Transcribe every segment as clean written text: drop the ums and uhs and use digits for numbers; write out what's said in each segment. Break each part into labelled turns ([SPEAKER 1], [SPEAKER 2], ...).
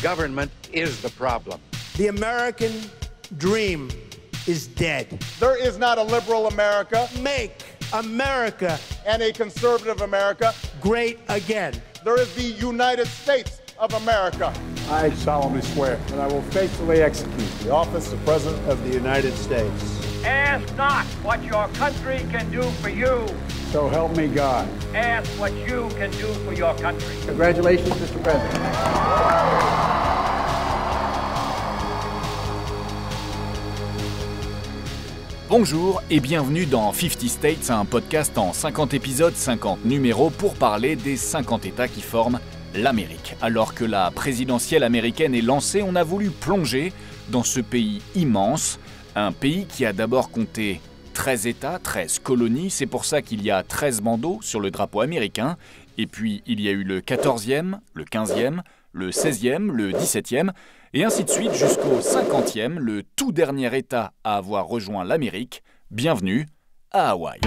[SPEAKER 1] Government is the problem.
[SPEAKER 2] The American dream is dead.
[SPEAKER 3] There is not a liberal America.
[SPEAKER 2] Make America
[SPEAKER 3] And a conservative America.
[SPEAKER 2] great again.
[SPEAKER 3] There is the United States of America.
[SPEAKER 4] I solemnly swear that I will faithfully execute the office of President of the United States.
[SPEAKER 5] Ask not what your country can do for you.
[SPEAKER 4] So help me God.
[SPEAKER 5] Ask what you can do for your country.
[SPEAKER 4] Congratulations, Mr. President.
[SPEAKER 6] Bonjour et bienvenue dans 50 States, un podcast en 50 épisodes, 50 numéros pour parler des 50 États qui forment l'Amérique. Alors que la présidentielle américaine est lancée, on a voulu plonger dans ce pays immense, un pays qui a d'abord compté 13 États, 13 colonies, c'est pour ça qu'il y a 13 bandeaux sur le drapeau américain, et puis il y a eu le 14e, le 15e, le 16e, le 17e, et ainsi de suite jusqu'au 50e, le tout dernier État à avoir rejoint l'Amérique. Bienvenue à Hawaï.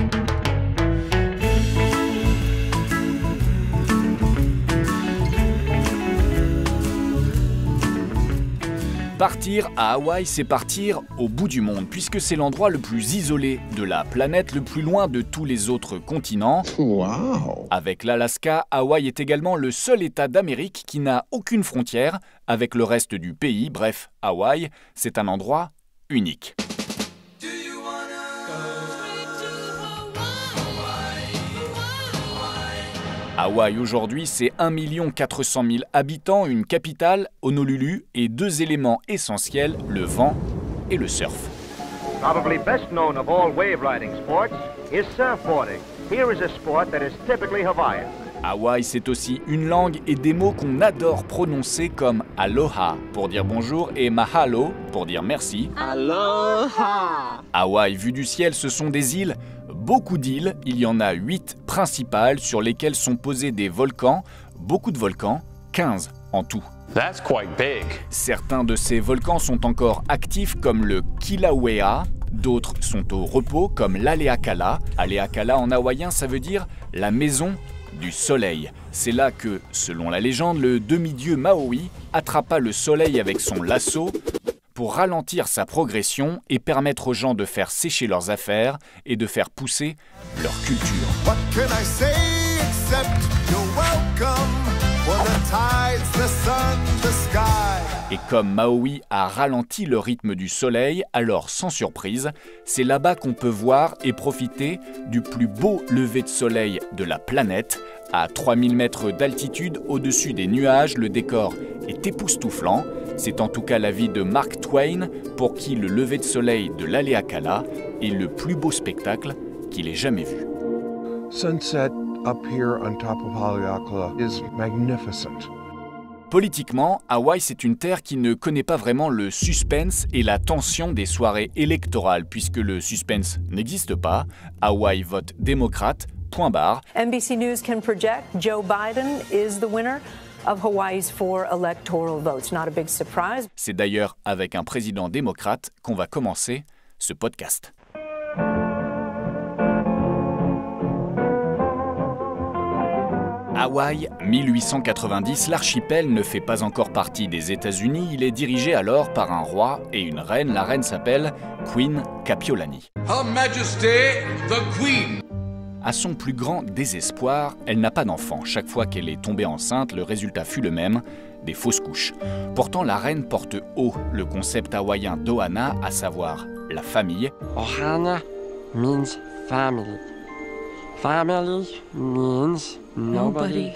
[SPEAKER 6] Partir à Hawaï, c'est partir au bout du monde, puisque c'est l'endroit le plus isolé de la planète, le plus loin de tous les autres continents.
[SPEAKER 1] Wow.
[SPEAKER 6] Avec l'Alaska, Hawaï est également le seul État d'Amérique qui n'a aucune frontière avec le reste du pays. Bref, Hawaï, c'est un endroit unique. Hawaï aujourd'hui, c'est 1 400 000 habitants, une capitale, Honolulu, et deux éléments essentiels, le vent et le surf.
[SPEAKER 5] Probably best known of all wave riding sports is surfboarding. Here is a sport that is typically Hawaiian.
[SPEAKER 6] Hawaï, c'est aussi une langue et des mots qu'on adore prononcer comme aloha pour dire bonjour et mahalo pour dire merci.
[SPEAKER 7] Aloha!
[SPEAKER 6] Hawaï, vu du ciel, ce sont des îles. Beaucoup d'îles, il y en a 8 principales sur lesquelles sont posés des volcans, beaucoup de volcans, 15 en tout.
[SPEAKER 8] That's quite big.
[SPEAKER 6] Certains de ces volcans sont encore actifs comme le Kilauea, d'autres sont au repos comme l'Haleakala. Haleakala en hawaïen, ça veut dire la maison du soleil. C'est là que, selon la légende, le demi-dieu Maui attrapa le soleil avec son lasso pour ralentir sa progression et permettre aux gens de faire sécher leurs affaires et de faire pousser leur culture.
[SPEAKER 3] What can I say except you're welcome for the tides, the sun, the sky.
[SPEAKER 6] Et comme Maui a ralenti le rythme du soleil, alors sans surprise, c'est là-bas qu'on peut voir et profiter du plus beau lever de soleil de la planète. À 3000 mètres d'altitude, au-dessus des nuages, le décor est époustouflant. C'est en tout cas l'avis de Mark Twain, pour qui le lever de soleil de l'Haleakala est le plus beau spectacle qu'il ait jamais vu.
[SPEAKER 9] Sunset up here on top of Haleakala is magnificent.
[SPEAKER 6] Politiquement, Hawaï, c'est une terre qui ne connaît pas vraiment le suspense et la tension des soirées électorales, puisque le suspense n'existe pas. Hawaï vote démocrate, point barre.
[SPEAKER 10] NBC News can project Joe Biden is the winner of Hawaii's 4 electoral votes. Not a big surprise.
[SPEAKER 6] C'est d'ailleurs avec un président démocrate qu'on va commencer ce podcast. Hawaï, 1890, l'archipel ne fait pas encore partie des États-Unis. Il est dirigé alors par un roi et une reine. La reine s'appelle Queen Kapiolani.
[SPEAKER 11] Her Majesty, the Queen.
[SPEAKER 6] À son plus grand désespoir, elle n'a pas d'enfant. Chaque fois qu'elle est tombée enceinte, le résultat fut le même, des fausses couches. Pourtant, la reine porte haut le concept hawaïen d'Ohana, à savoir la famille.
[SPEAKER 7] Ohana means family. Family means nobody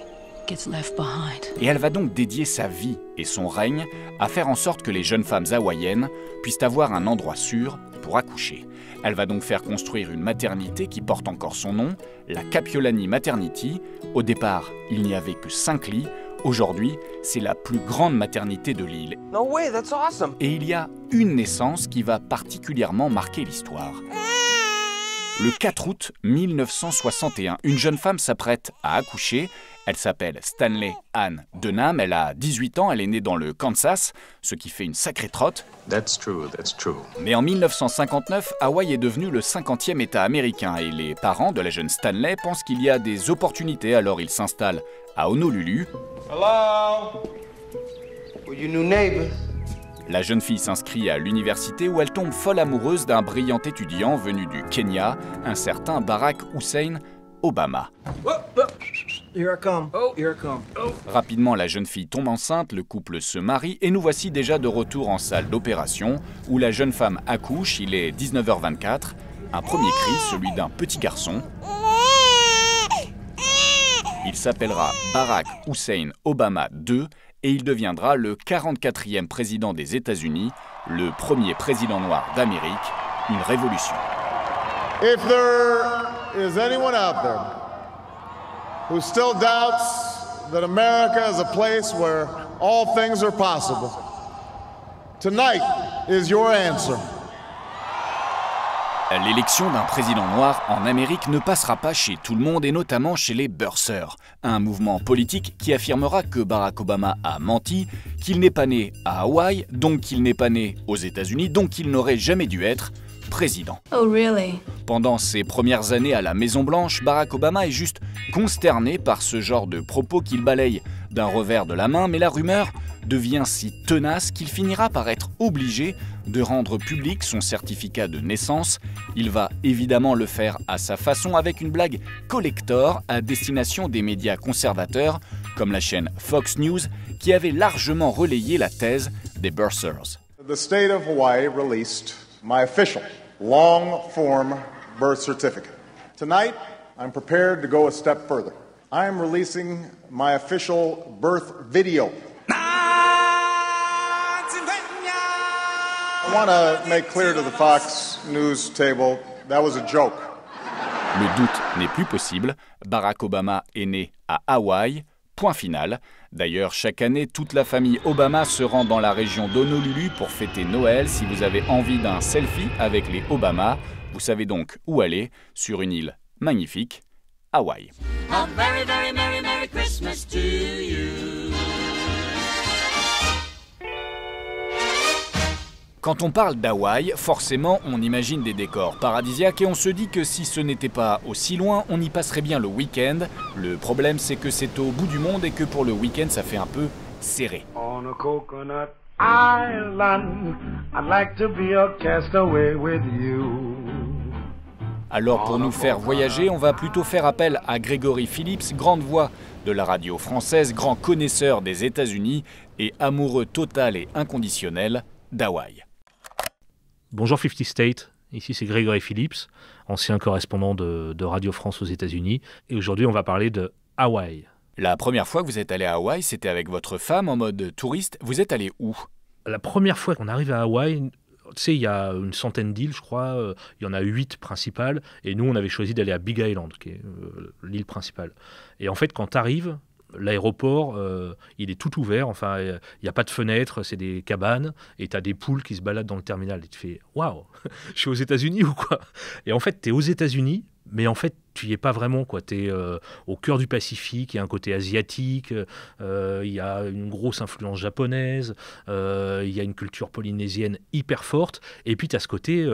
[SPEAKER 12] gets left behind.
[SPEAKER 6] Et elle va donc dédier sa vie et son règne à faire en sorte que les jeunes femmes hawaïennes puissent avoir un endroit sûr pour accoucher. Elle va donc faire construire une maternité qui porte encore son nom, la Kapiolani Maternity. Au départ, il n'y avait que 5 lits. Aujourd'hui, c'est la plus grande maternité de l'île.
[SPEAKER 7] No way, that's awesome.
[SPEAKER 6] Et il y a une naissance qui va particulièrement marquer l'histoire. Le 4 août 1961, une jeune femme s'apprête à accoucher. Elle s'appelle Stanley Ann Denham, elle a 18 ans, elle est née dans le Kansas, ce qui fait une sacrée trotte.
[SPEAKER 8] That's true, that's true.
[SPEAKER 6] Mais en 1959, Hawaï est devenu le 50e État américain et les parents de la jeune Stanley pensent qu'il y a des opportunités, alors ils s'installent à Honolulu.
[SPEAKER 3] Hello?
[SPEAKER 2] We're your new neighbors.
[SPEAKER 6] La jeune fille s'inscrit à l'université où elle tombe folle amoureuse d'un brillant étudiant venu du Kenya, un certain Barack Hussein Obama.
[SPEAKER 2] Here I come. Here I come.
[SPEAKER 6] Rapidement, la jeune fille tombe enceinte, le couple se marie et nous voici déjà de retour en salle d'opération où la jeune femme accouche, il est 19h24. Un premier cri, celui d'un petit garçon. Il s'appellera Barack Hussein Obama II et il deviendra le 44e président des États-Unis, le premier président noir d'Amérique, une révolution.
[SPEAKER 4] If there is anyone out there who still doubts that America is a place where all things are possible, tonight is your answer.
[SPEAKER 6] L'élection d'un président noir en Amérique ne passera pas chez tout le monde et notamment chez les birthers, un mouvement politique qui affirmera que Barack Obama a menti, qu'il n'est pas né à Hawaï, donc qu'il n'est pas né aux États-Unis, donc qu'il n'aurait jamais dû être président.
[SPEAKER 12] Oh, really?
[SPEAKER 6] Pendant ses premières années à la Maison-Blanche, Barack Obama est juste consterné par ce genre de propos qu'il balaye d'un revers de la main, mais la rumeur devient si tenace qu'il finira par être obligé de rendre public son certificat de naissance. Il va évidemment le faire à sa façon avec une blague collector à destination des médias conservateurs comme la chaîne Fox News qui avait largement relayé la thèse des birthers.
[SPEAKER 4] The state of Hawaii released my official long-form birth certificate. Tonight, I'm prepared to go a step further. I am releasing my official birth video. I want to make clear to the Fox News table, that was a joke.
[SPEAKER 6] Le doute n'est plus possible, Barack Obama est né à Hawaï, point final. D'ailleurs, chaque année, toute la famille Obama se rend dans la région d'Honolulu pour fêter Noël. Si vous avez envie d'un selfie avec les Obama, vous savez donc où aller, sur une île magnifique, Hawaï.
[SPEAKER 13] A very, very merry, merry Christmas to you.
[SPEAKER 6] Quand on parle d'Hawaï, forcément, on imagine des décors paradisiaques et on se dit que si ce n'était pas aussi loin, on y passerait bien le week-end. Le problème, c'est que c'est au bout du monde et que pour le week-end, ça fait un peu serré.
[SPEAKER 14] On a coconut island, I'd like to be a castaway with you.
[SPEAKER 6] Alors pour nous faire voyager, on va plutôt faire appel à Gregory Phillips, grande voix de la radio française, grand connaisseur des États-Unis et amoureux total et inconditionnel d'Hawaï.
[SPEAKER 15] Bonjour 50 States, ici c'est Gregory Phillips, ancien correspondant de Radio France aux États-Unis, et aujourd'hui on va parler de Hawaï.
[SPEAKER 6] La première fois que vous êtes allé à Hawaï, c'était avec votre femme en mode touriste. Vous êtes allé où?
[SPEAKER 15] La première fois qu'on arrive à Hawaï, tu sais, il y a une centaine d'îles, je crois, il y en a 8 principales, et nous on avait choisi d'aller à Big Island, qui est l'île principale. Et en fait, quand tu arrives, l'aéroport, il est tout ouvert, enfin, il n'y a pas de fenêtre, c'est des cabanes, et tu as des poules qui se baladent dans le terminal. Et tu fais « Waouh, je suis aux États-Unis ou quoi ?» Et en fait, tu es aux États-Unis, mais en fait, tu n'y es pas vraiment, quoi. Tu es au cœur du Pacifique, il y a un côté asiatique, il y a une grosse influence japonaise, il y a une culture polynésienne hyper forte, et puis tu as ce côté,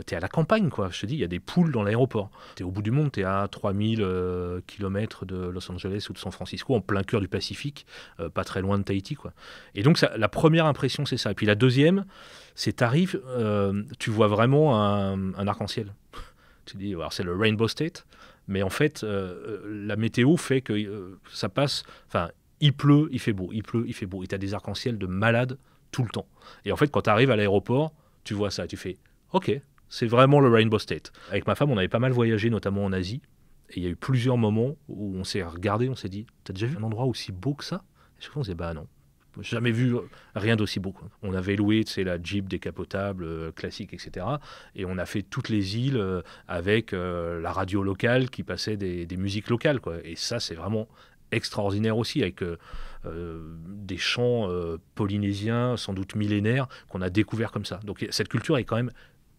[SPEAKER 15] tu es à la campagne, quoi. Je te dis, il y a des poules dans l'aéroport. Tu es au bout du monde, tu es à 3000 km de Los Angeles ou de San Francisco, en plein cœur du Pacifique, pas très loin de Tahiti, quoi. Et donc, la première impression, c'est ça. Et puis la deuxième, c'est t'arrives, tu vois vraiment un arc-en-ciel. Tu dis, alors c'est le Rainbow State, mais en fait, la météo fait que ça passe. Enfin, il pleut, il fait beau, il pleut, il fait beau. Et tu as des arcs-en-ciel de malade tout le temps. Et en fait, quand tu arrives à l'aéroport, tu vois ça, tu fais, OK, c'est vraiment le Rainbow State. Avec ma femme, on avait pas mal voyagé, notamment en Asie. Et il y a eu plusieurs moments où on s'est regardé, on s'est dit, t'as déjà vu un endroit aussi beau que ça? Et chaque fois, on s'est dit, bah non. J'ai jamais vu rien d'aussi beau, quoi. On avait loué, tu sais, la Jeep décapotable classique, etc. Et on a fait toutes les îles avec la radio locale qui passait des musiques locales, quoi. Et ça, c'est vraiment extraordinaire aussi, avec des chants polynésiens, sans doute millénaires, qu'on a découverts comme ça. Donc cette culture est quand même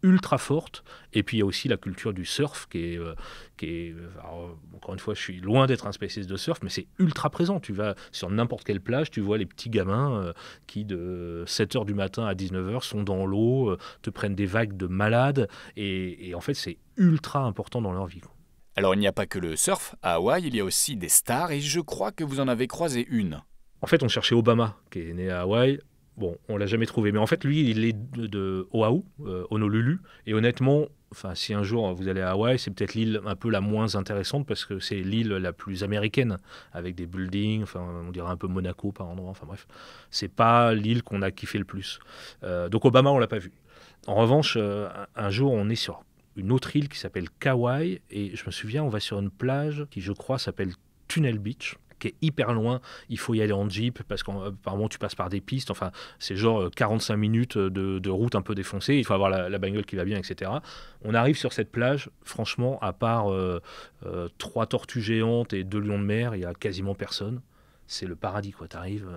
[SPEAKER 15] ultra forte. Et puis il y a aussi la culture du surf qui est alors, encore une fois, je suis loin d'être un spécialiste de surf, mais c'est ultra présent. Tu vas sur n'importe quelle plage, tu vois les petits gamins qui de 7h du matin à 19h sont dans l'eau, te prennent des vagues de malades, et en fait c'est ultra important dans leur vie, quoi.
[SPEAKER 6] Alors il n'y a pas que le surf à Hawaï, il y a aussi des stars, et je crois que vous en avez croisé une.
[SPEAKER 15] En fait, on cherchait Obama, qui est né à Hawaï. Bon, on l'a jamais trouvé. Mais en fait, lui, il est de Oahu, Honolulu. Et honnêtement, si un jour vous allez à Hawaï, c'est peut-être l'île un peu la moins intéressante parce que c'est l'île la plus américaine, avec des buildings, on dirait un peu Monaco par endroit. Enfin bref, c'est pas l'île qu'on a kiffé le plus. Donc Obama, on l'a pas vu. En revanche, un jour, on est sur une autre île qui s'appelle Kauai. Et je me souviens, on va sur une plage qui, je crois, s'appelle Tunnel Beach, qui est hyper loin, il faut y aller en jeep parce qu'apparemment tu passes par des pistes, enfin c'est genre 45 minutes de route un peu défoncée, il faut avoir la bagnole qui va bien, etc. On arrive sur cette plage, franchement, à part 3 tortues géantes et 2 lions de mer, il y a quasiment personne. C'est le paradis, quoi. T'arrives,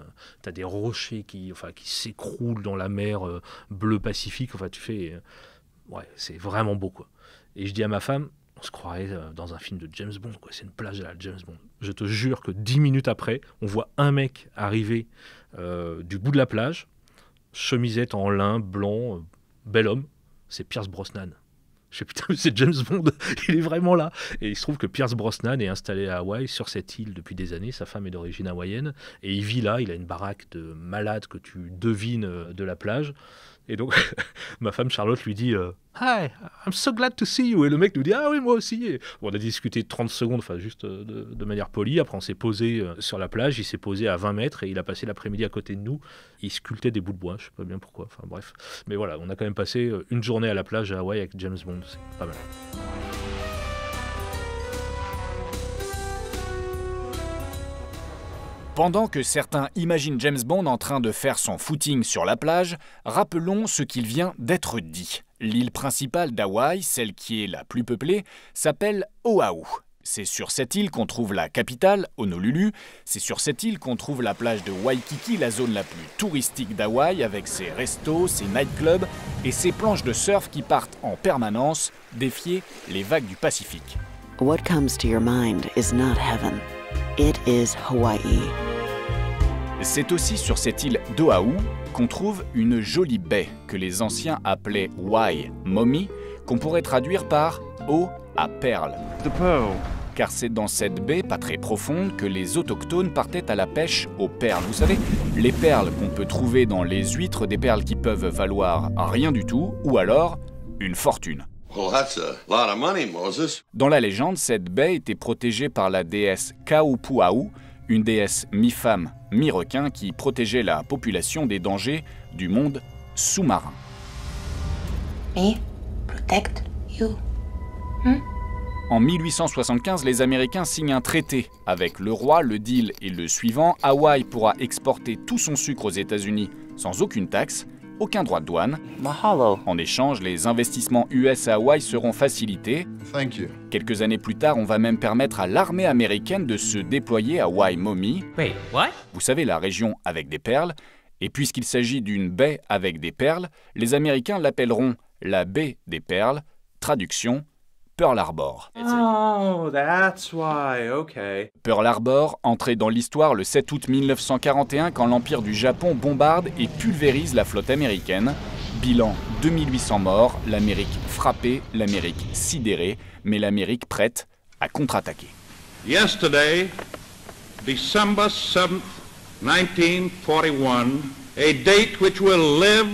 [SPEAKER 15] t'as des rochers qui s'écroulent dans la mer bleue Pacifique, enfin tu fais... ouais, c'est vraiment beau, quoi. Et je dis à ma femme, on se croirait dans un film de James Bond, quoi. C'est une plage à la James Bond. Je te jure que 10 minutes après, on voit un mec arriver du bout de la plage, chemisette en lin, blanc, bel homme. C'est Pierce Brosnan. Je fais putain, c'est James Bond, il est vraiment là. Et il se trouve que Pierce Brosnan est installé à Hawaï, sur cette île depuis des années. Sa femme est d'origine hawaïenne. Et il vit là, il a une baraque de malade que tu devines de la plage. Et donc, ma femme Charlotte lui dit Hi, I'm so glad to see you. Et le mec nous dit ah oui, moi aussi. Et on a discuté 30 secondes, juste de manière polie. Après, on s'est posé sur la plage. Il s'est posé à 20 mètres et il a passé l'après-midi à côté de nous. Il sculptait des bouts de bois, je sais pas bien pourquoi. Enfin bref. Mais voilà, on a quand même passé une journée à la plage à Hawaï avec James Bond. C'est pas mal.
[SPEAKER 6] Pendant que certains imaginent James Bond en train de faire son footing sur la plage, rappelons ce qu'il vient d'être dit. L'île principale d'Hawaï, celle qui est la plus peuplée, s'appelle Oahu. C'est sur cette île qu'on trouve la capitale, Honolulu. C'est sur cette île qu'on trouve la plage de Waikiki, la zone la plus touristique d'Hawaï, avec ses restos, ses nightclubs et ses planches de surf qui partent en permanence défier les vagues du Pacifique.
[SPEAKER 12] What comes to your mind is not heaven. It is Hawaii.
[SPEAKER 6] C'est aussi sur cette île d'Oahu qu'on trouve une jolie baie que les anciens appelaient Waimomi, qu'on pourrait traduire par eau à perles.
[SPEAKER 9] The pearl.
[SPEAKER 6] Car c'est dans cette baie, pas très profonde, que les autochtones partaient à la pêche aux perles. Vous savez, les perles qu'on peut trouver dans les huîtres, des perles qui peuvent valoir rien du tout, ou alors une fortune.
[SPEAKER 11] Well, that's a lot of money, Moses.
[SPEAKER 6] Dans la légende, cette baie était protégée par la déesse Kaupuau, une déesse mi-femme, mi-requin qui protégeait la population des dangers du monde sous-marin.
[SPEAKER 16] Me protect you.
[SPEAKER 6] En 1875, les Américains signent un traité avec le roi. Le deal est le suivant. Hawaï pourra exporter tout son sucre aux États-Unis sans aucune taxe, aucun droit de douane.
[SPEAKER 12] Mahalo.
[SPEAKER 6] En échange, les investissements US à Hawaï seront facilités.
[SPEAKER 4] Thank you.
[SPEAKER 6] Quelques années plus tard, on va même permettre à l'armée américaine de se déployer à Waimomi.
[SPEAKER 17] Wait, what?
[SPEAKER 6] Vous savez, la région avec des perles. Et puisqu'il s'agit d'une baie avec des perles, les Américains l'appelleront la baie des perles. Traduction, Pearl Harbor.
[SPEAKER 2] Oh, that's why, okay.
[SPEAKER 6] Pearl Harbor, entré dans l'histoire le 7 août 1941 quand l'Empire du Japon bombarde et pulvérise la flotte américaine. Bilan 2800 morts, l'Amérique frappée, l'Amérique sidérée, mais l'Amérique prête à contre-attaquer.
[SPEAKER 14] Yesterday, December 7th, 1941, a date which will live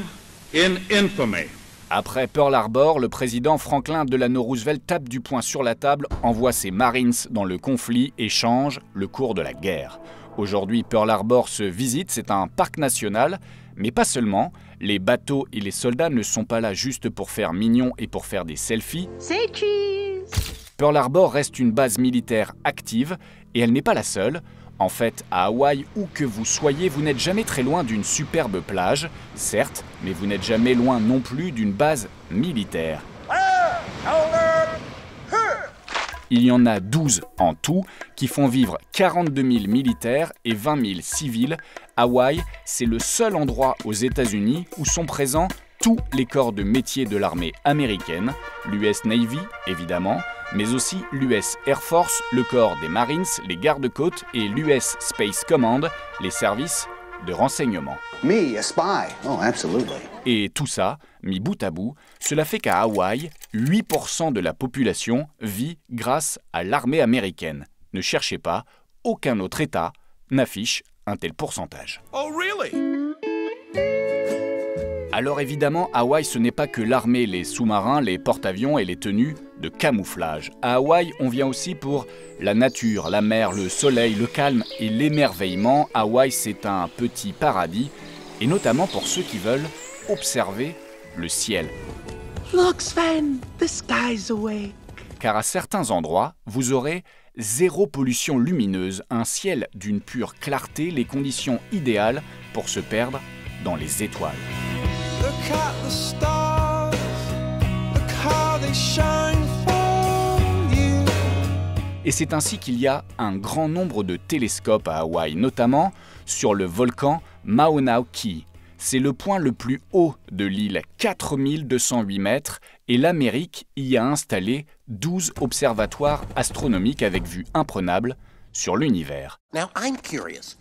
[SPEAKER 14] in infamy.
[SPEAKER 6] Après Pearl Harbor, le président Franklin Delano Roosevelt tape du poing sur la table, envoie ses Marines dans le conflit et change le cours de la guerre. Aujourd'hui, Pearl Harbor se visite, c'est un parc national, mais pas seulement. Les bateaux et les soldats ne sont pas là juste pour faire mignon et pour faire des selfies.
[SPEAKER 16] Say cheese.
[SPEAKER 6] Pearl Harbor reste une base militaire active et elle n'est pas la seule. En fait, à Hawaï, où que vous soyez, vous n'êtes jamais très loin d'une superbe plage, certes, mais vous n'êtes jamais loin non plus d'une base militaire. Il y en a 12 en tout, qui font vivre 42 000 militaires et 20 000 civils. Hawaï, c'est le seul endroit aux États-Unis où sont présents tous les corps de métier de l'armée américaine, l'US Navy, évidemment, mais aussi l'US Air Force, le corps des Marines, les gardes-côtes et l'US Space Command, les services de renseignement.
[SPEAKER 18] Me, a spy. Oh, absolutely.
[SPEAKER 6] Et tout ça, mis bout à bout, cela fait qu'à Hawaï, 8% de la population vit grâce à l'armée américaine. Ne cherchez pas, aucun autre État n'affiche un tel pourcentage.
[SPEAKER 3] Oh, really?
[SPEAKER 6] Alors évidemment, Hawaï, ce n'est pas que l'armée, les sous-marins, les porte-avions et les tenues de camouflage. À Hawaï, on vient aussi pour la nature, la mer, le soleil, le calme et l'émerveillement. Hawaï, c'est un petit paradis, et notamment pour ceux qui veulent observer le ciel.
[SPEAKER 17] Look, Sven, the sky's awake.
[SPEAKER 6] Car à certains endroits, vous aurez zéro pollution lumineuse, un ciel d'une pure clarté, les conditions idéales pour se perdre dans les étoiles.
[SPEAKER 17] Look at the stars, look how they shine for you.
[SPEAKER 6] Et c'est ainsi qu'il y a un grand nombre de télescopes à Hawaï, notamment sur le volcan Mauna Kea. C'est le point le plus haut de l'île, 4208 mètres, et l'Amérique y a installé 12 observatoires astronomiques avec vue imprenable sur l'univers.
[SPEAKER 19] Now I'm curious.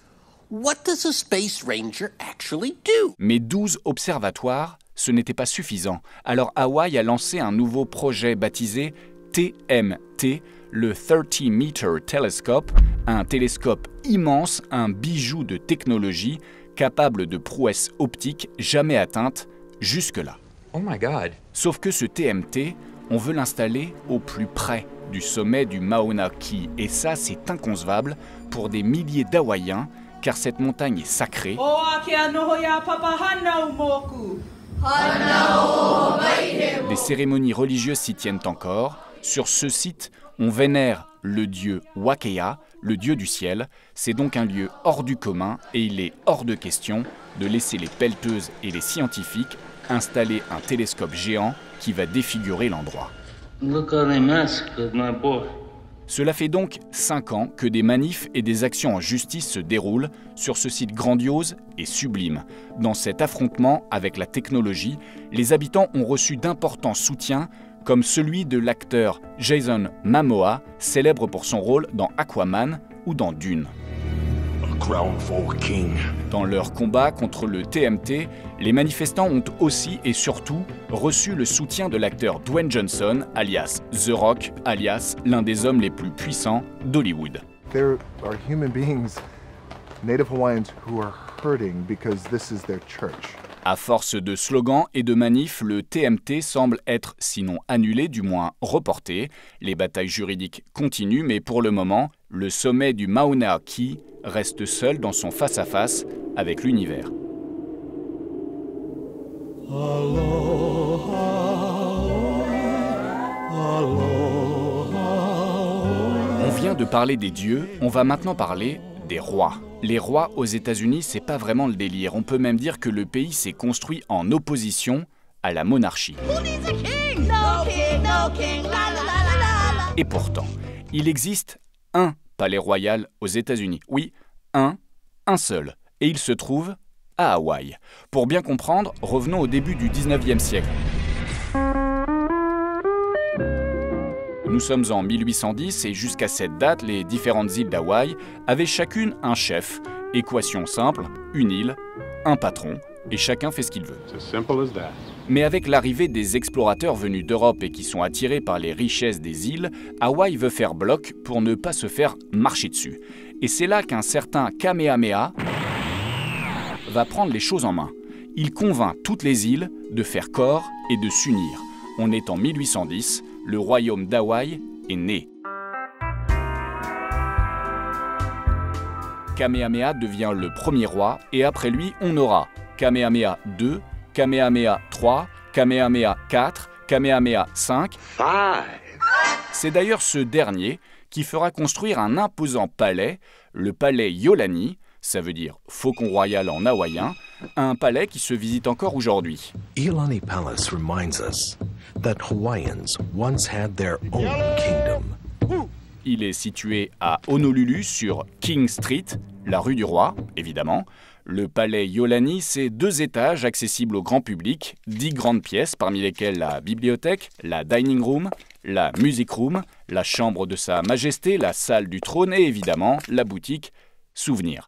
[SPEAKER 19] What does a space ranger actually do?
[SPEAKER 6] Mais 12 observatoires, ce n'était pas suffisant. Alors Hawaï a lancé un nouveau projet baptisé TMT, le 30 Meter Telescope, un télescope immense, un bijou de technologie capable de prouesses optiques jamais atteintes jusque-là.
[SPEAKER 8] Oh my God.
[SPEAKER 6] Sauf que ce TMT, on veut l'installer au plus près du sommet du Mauna Kea. Et ça, c'est inconcevable pour des milliers d'Hawaïens, car cette montagne est sacrée. Des cérémonies religieuses s'y tiennent encore. Sur ce site, on vénère le dieu Wakea, le dieu du ciel. C'est donc un lieu hors du commun et il est hors de question de laisser les pelleteuses et les scientifiques installer un télescope géant qui va défigurer l'endroit. Cela fait donc 5 ans que des manifs et des actions en justice se déroulent sur ce site grandiose et sublime. Dans cet affrontement avec la technologie, les habitants ont reçu d'importants soutiens, comme celui de l'acteur Jason Momoa, célèbre pour son rôle dans Aquaman ou dans Dune. Dans leur combat contre le TMT, les manifestants ont aussi et surtout reçu le soutien de l'acteur Dwayne Johnson, alias The Rock, alias l'un des hommes les plus puissants d'Hollywood.
[SPEAKER 20] There are human beings, Native Hawaiians, who are hurting because this is their church.
[SPEAKER 6] À force de slogans et de manifs, le TMT semble être, sinon annulé, du moins reporté. Les batailles juridiques continuent, mais pour le moment, le sommet du Mauna Kea reste seul dans son face-à-face avec l'univers. On vient de parler des dieux, on va maintenant parler des rois. Les rois aux États-Unis, c'est pas vraiment le délire. On peut même dire que le pays s'est construit en opposition à la monarchie. Et pourtant, il existe un palais royal aux États-Unis. Oui, un seul. Et il se trouve à Hawaï. Pour bien comprendre, revenons au début du 19e siècle. Nous sommes en 1810 et jusqu'à cette date, les différentes îles d'Hawaï avaient chacune un chef. Équation simple, une île, un patron, et chacun fait ce qu'il veut. Mais avec l'arrivée des explorateurs venus d'Europe et qui sont attirés par les richesses des îles, Hawaï veut faire bloc pour ne pas se faire marcher dessus. Et c'est là qu'un certain Kamehameha va prendre les choses en main. Il convainc toutes les îles de faire corps et de s'unir. On est en 1810, le royaume d'Hawaï est né. Kamehameha devient le premier roi et après lui, on aura Kamehameha II, Kamehameha III, Kamehameha IV, Kamehameha V. C'est d'ailleurs ce dernier qui fera construire un imposant palais, le palais Iolani, ça veut dire faucon royal en hawaïen, un palais qui se visite encore aujourd'hui.
[SPEAKER 21] Iolani Palace reminds us that Hawaiians once had their own kingdom.
[SPEAKER 6] Il est situé à Honolulu sur King Street, la rue du Roi, évidemment. Le palais Iolani, c'est 2 étages accessibles au grand public, 10 grandes pièces, parmi lesquelles la bibliothèque, la dining room, la music room, la chambre de Sa Majesté, la salle du trône et évidemment la boutique Souvenir.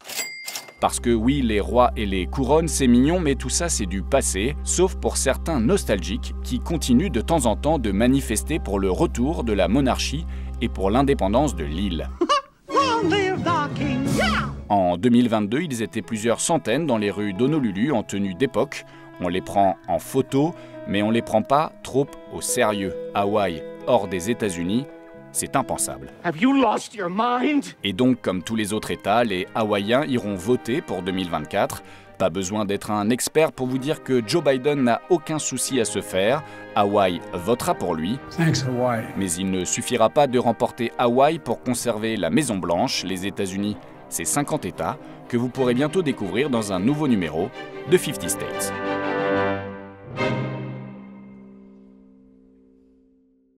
[SPEAKER 6] Parce que oui, les rois et les couronnes, c'est mignon, mais tout ça c'est du passé, sauf pour certains nostalgiques qui continuent de temps en temps de manifester pour le retour de la monarchie et pour l'indépendance de l'île. En 2022, ils étaient plusieurs centaines dans les rues d'Honolulu en tenue d'époque. On les prend en photo, mais on les prend pas trop au sérieux. Hawaï, hors des États-Unis, c'est impensable.
[SPEAKER 1] Have you lost your mind?
[SPEAKER 6] Et donc, comme tous les autres États, les Hawaïens iront voter pour 2024. Pas besoin d'être un expert pour vous dire que Joe Biden n'a aucun souci à se faire. Hawaï votera pour lui.
[SPEAKER 1] Thanks, Hawaii.
[SPEAKER 6] Mais il ne suffira pas de remporter Hawaï pour conserver la Maison-Blanche, les États-Unis. C'est 50 États que vous pourrez bientôt découvrir dans un nouveau numéro de 50 States.